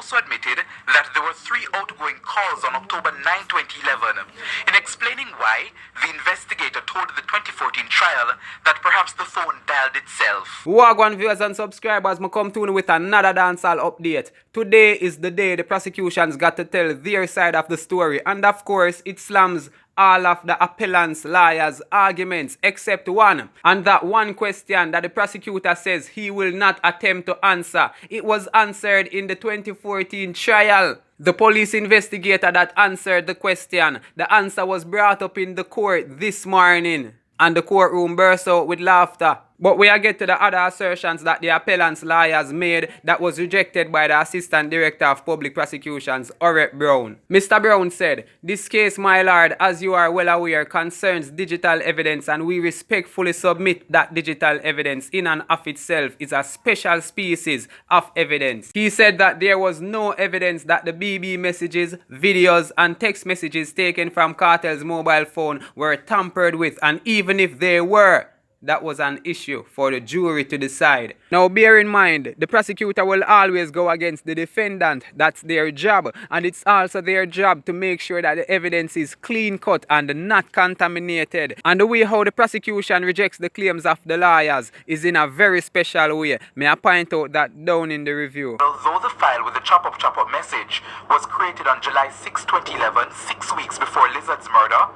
also admitted that there were 3 outgoing calls on October 9, 2011. In explaining why, the investigator told the 2014 trial that perhaps the phone dialed itself. Wagwan viewers and subscribers, I come to you with another dancehall update. Today is the day the prosecution's got to tell their side of the story, and of course it slams all of the appellant's lawyers' arguments except one. And that one question that the prosecutor says he will not attempt to answer, it was answered in the 2014 trial. The police investigator that answered the question, the answer was brought up in the court this morning, and the courtroom burst out with laughter. But we get to the other assertions that the appellant's lawyers made that was rejected by the Assistant Director of Public Prosecutions, Orette Brown. Mr. Brown said, "This case, my lord, as you are well aware, concerns digital evidence, and we respectfully submit that digital evidence in and of itself is a special species of evidence." He said that there was no evidence that the BB messages, videos, and text messages taken from Kartel's mobile phone were tampered with, and even if they were, that was an issue for the jury to decide. Now bear in mind, the prosecutor will always go against the defendant. That's their job. And it's also their job to make sure that the evidence is clean cut and not contaminated. And the way how the prosecution rejects the claims of the lawyers is in a very special way. May I point out that down in the review. Although the file with the chop-up message was created on July 6, 2011, 6 weeks before Lizard's murder,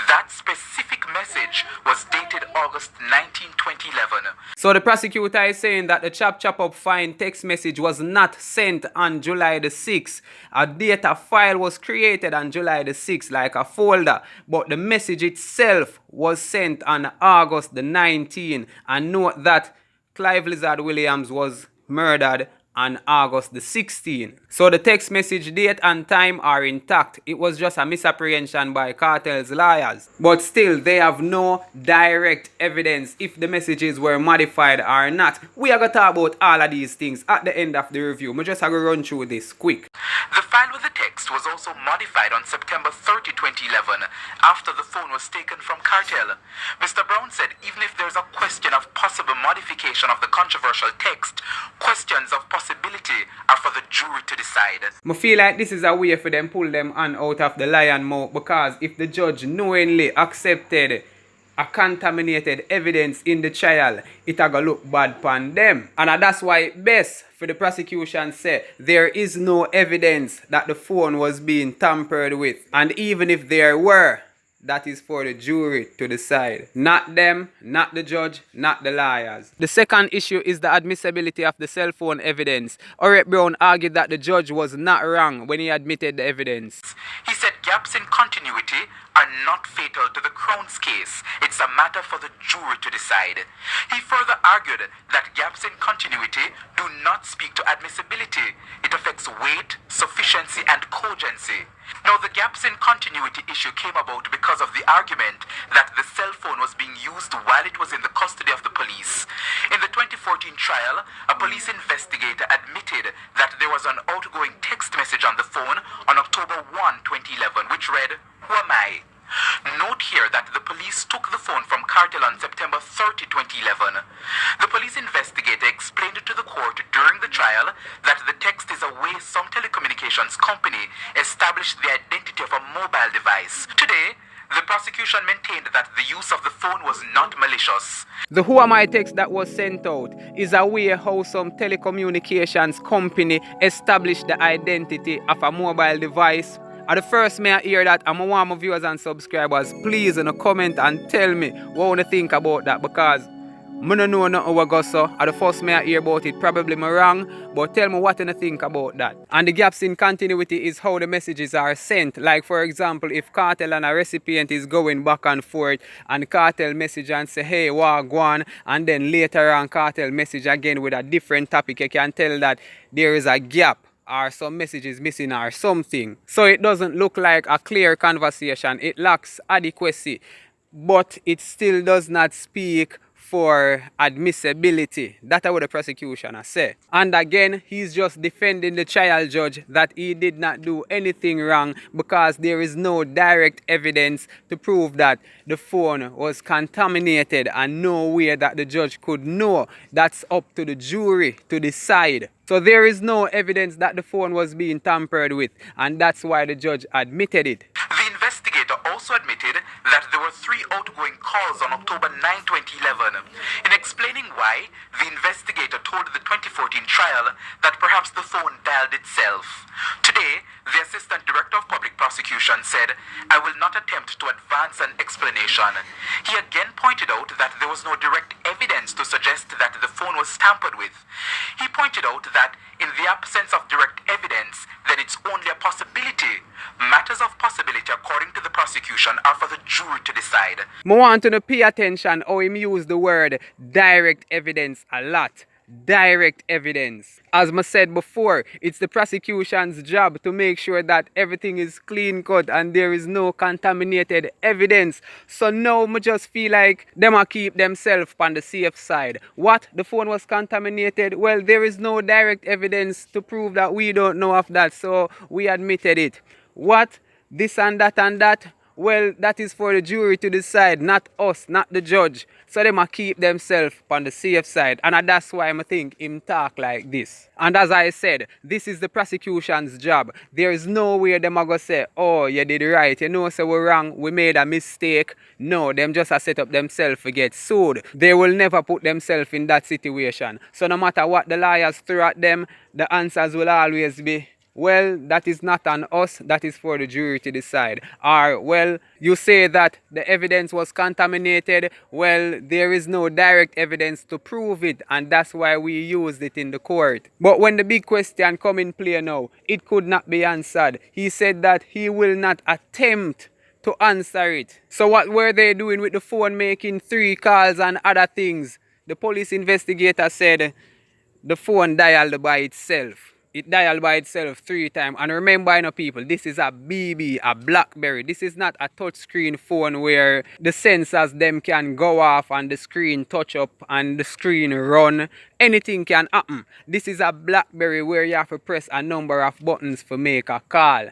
that specific message was dated August 19, 2011. So the prosecutor is saying that the chop-up fine text message was not sent on July the 6th. A data file was created on July the 6th, like a folder, but the message itself was sent on August the 19th. And note that Clive Lizard Williams was murdered on August the 16th. So the text message date and time are intact. It was just a misapprehension by Kartel's lawyers. But still, they have no direct evidence if the messages were modified or not. We are going to talk about all of these things at the end of the review. I'm just going to run through this quick. The file with the text was also modified on September 30, 2011, after the phone was taken from Kartel. Mr. Brown said even if there's a question of possible modification of the controversial text, questions of possibility are for the jury to decide. I feel like this is a way for them pull them hand out of the lion mouth, because if the judge knowingly accepted a contaminated evidence in the trial, it a go look bad upon them. And that's why it's best for the prosecution say there is no evidence that the phone was being tampered with. And even if there were, that is for the jury to decide. Not them, not the judge, not the lawyers. The second issue is the admissibility of the cell phone evidence. Orette Brown argued that the judge was not wrong when he admitted the evidence. He said gaps in continuity are not fatal to the Crown's case. It's a matter for the jury to decide. He further argued that gaps in continuity do not speak to admissibility. It affects weight, sufficiency, and cogency. Now, the gaps in continuity issue came about because of the argument that the cell phone was being used while it was in the custody of the police. In the 2014 trial, a police investigator admitted that there was an outgoing text message on the phone on October 1, 2011, which read, "Who am I?" Note here that the police took the phone from Kartel on September 30, 2011. The police investigator explained to the court during the trial that the text is a way some telecommunications company established the identity of a mobile device. Today, the prosecution maintained that the use of the phone was not malicious. The "Who am I" text that was sent out is a way how some telecommunications company established the identity of a mobile device. At the first may I hear that, and I want my viewers and subscribers, please in a comment and tell me what you think about that, because I don't know nothing what goes so. At the first may I hear about it, probably I'm wrong, but tell me what you think about that. And the gaps in continuity is how the messages are sent. Like for example, if Kartel and a recipient is going back and forth, and Kartel message and say, "Hey, wagwan," and then later on Kartel message again with a different topic, you can tell that there is a gap, or some messages missing or something. So it doesn't look like a clear conversation. It lacks adequacy, but it still does not speak for admissibility. That's what the prosecution has said. And again, he's just defending the trial judge that he did not do anything wrong because there is no direct evidence to prove that the phone was contaminated and no way that the judge could know. That's up to the jury to decide. So there is no evidence that the phone was being tampered with, and that's why the judge admitted it. The investigator also admitted that there were 3 outgoing calls on October 9, 2011. In explaining why, the investigator told the 2014 trial that perhaps the phone dialed itself. Today, the Assistant Director of Public Prosecution said, "I will not attempt to advance an explanation." He again pointed out that there was no direct evidence to suggest that the phone was tampered with. He pointed out that in the absence of direct evidence, then it's only a possibility. Matters of possibility, according to the prosecution, are for the jury to decide. I want to pay attention how he used the word direct evidence a lot. Direct evidence. As I said before, it's the prosecution's job to make sure that everything is clean cut and there is no contaminated evidence. So now I just feel like them are keep themselves on the safe side. What? The phone was contaminated? Well, there is no direct evidence to prove that. We don't know of that, so we admitted it. What? This and that and that? Well, that is for the jury to decide, not us, not the judge. So they must keep themselves on the safe side. And that's why I think him talk like this. And as I said, this is the prosecution's job. There is no way them are going to say, "Oh, you did right. You know, so we're wrong. We made a mistake." No, them just a set up themselves to get sued. They will never put themselves in that situation. So no matter what the lawyers throw at them, the answers will always be, "Well, that is not on us, that is for the jury to decide." Or, "Well, you say that the evidence was contaminated. Well, there is no direct evidence to prove it, and that's why we used it in the court." But when the big question come in play now, it could not be answered. He said that he will not attempt to answer it. So what were they doing with the phone, making 3 calls and other things? The police investigator said the phone dialed by itself. It dialed by itself 3 times. And remember, you know, people, this is a BB, a BlackBerry. This is not a touchscreen phone where the sensors them can go off and the screen touch up and the screen run. Anything can happen. This is a BlackBerry where you have to press a number of buttons to make a call.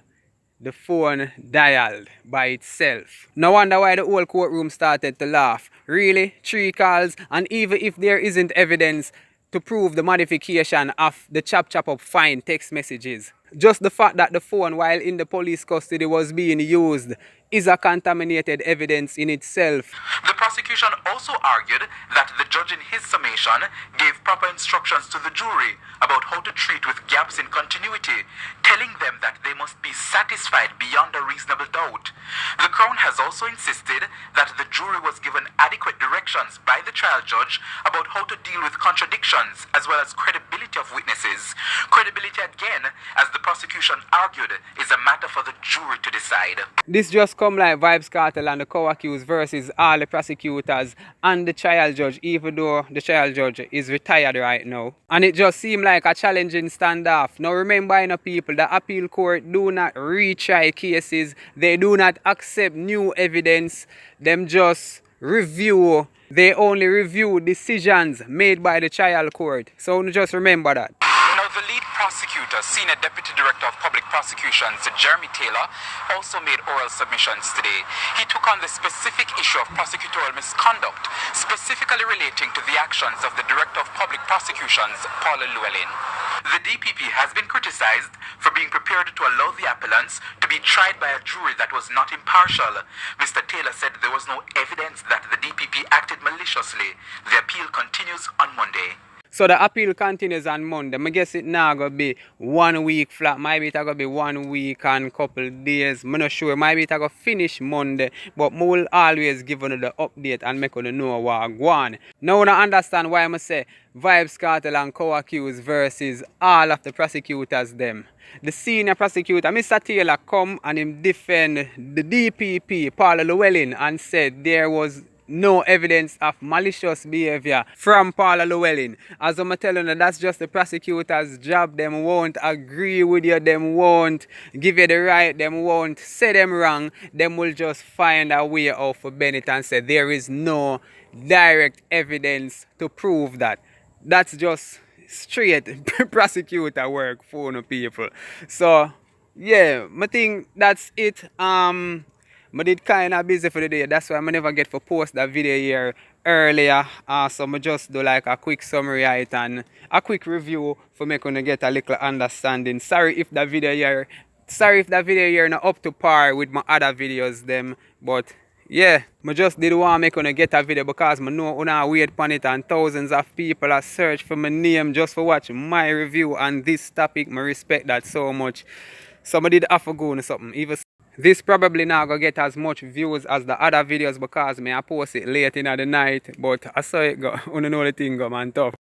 The phone dialed by itself. No wonder why the whole courtroom started to laugh. Really? 3 calls? And even if there isn't evidence to prove the modification of the chop up fine text messages, just the fact that the phone while in the police custody was being used is a contaminated evidence in itself. The prosecution also argued that the judge in his summation gave proper instructions to the jury about how to treat with gaps in continuity, telling them that they must be satisfied beyond a reasonable doubt. The Crown has also insisted that the jury was given adequate directions by the trial judge about how to deal with contradictions as well as credibility of witnesses. Credibility, again, as the prosecution argued, is a matter for the jury to decide. This just come like Vybz, Kartel and the co-accused versus all the prosecutors and the trial judge, even though the trial judge is retired right now. And it just seemed like a challenging standoff. Now remember, you know, people, the appeal court do not retry cases. They do not accept new evidence. Them just review. They only review decisions made by the trial court. So just remember that. Now, the lead prosecutor, Senior Deputy Director of Public Prosecutions, Jeremy Taylor, also made oral submissions today. He took on the specific issue of prosecutorial misconduct, specifically relating to the actions of the Director of Public Prosecutions, Paula Llewellyn. The DPP has been criticized for being prepared to allow the appellants to be tried by a jury that was not impartial. Mr. Taylor said there was no evidence that the DPP acted maliciously. The appeal continues on Monday. So the appeal continues on Monday. I guess it now going to be 1 week flat. Maybe it's going to be 1 week and couple days. I'm not sure. Maybe it's going to finish Monday. But I will always give you the update and make you know what's going on. Now I understand why I say Vybz, Kartel and co-accused versus all of the prosecutors them. The senior prosecutor, Mr. Taylor, come and him defend the DPP, Paula Llewellyn, and said there was no evidence of malicious behavior from Paula Llewellyn. As I'm telling you, that's just the prosecutor's job. Them won't agree with you, them won't give you the right, them won't say them wrong. Them will just find a way out for Bennett and say there is no direct evidence to prove that. That's just straight prosecutor work for no people. So yeah, I think that's it. I did kinda busy for the day. That's why I never get to post that video here earlier. So I just do like a quick summary of it and a quick review for me to get a little understanding. Sorry if that video here not up to par with my other videos them, but yeah, I just did want to make get a video because I know I wait upon it and thousands of people are search for my name just for watch my review on this topic. I respect that so much. So I did have to go on something. Even this probably not gonna get as much views as the other videos because I post it late in the night, but I saw it go. I know the thing go man tough.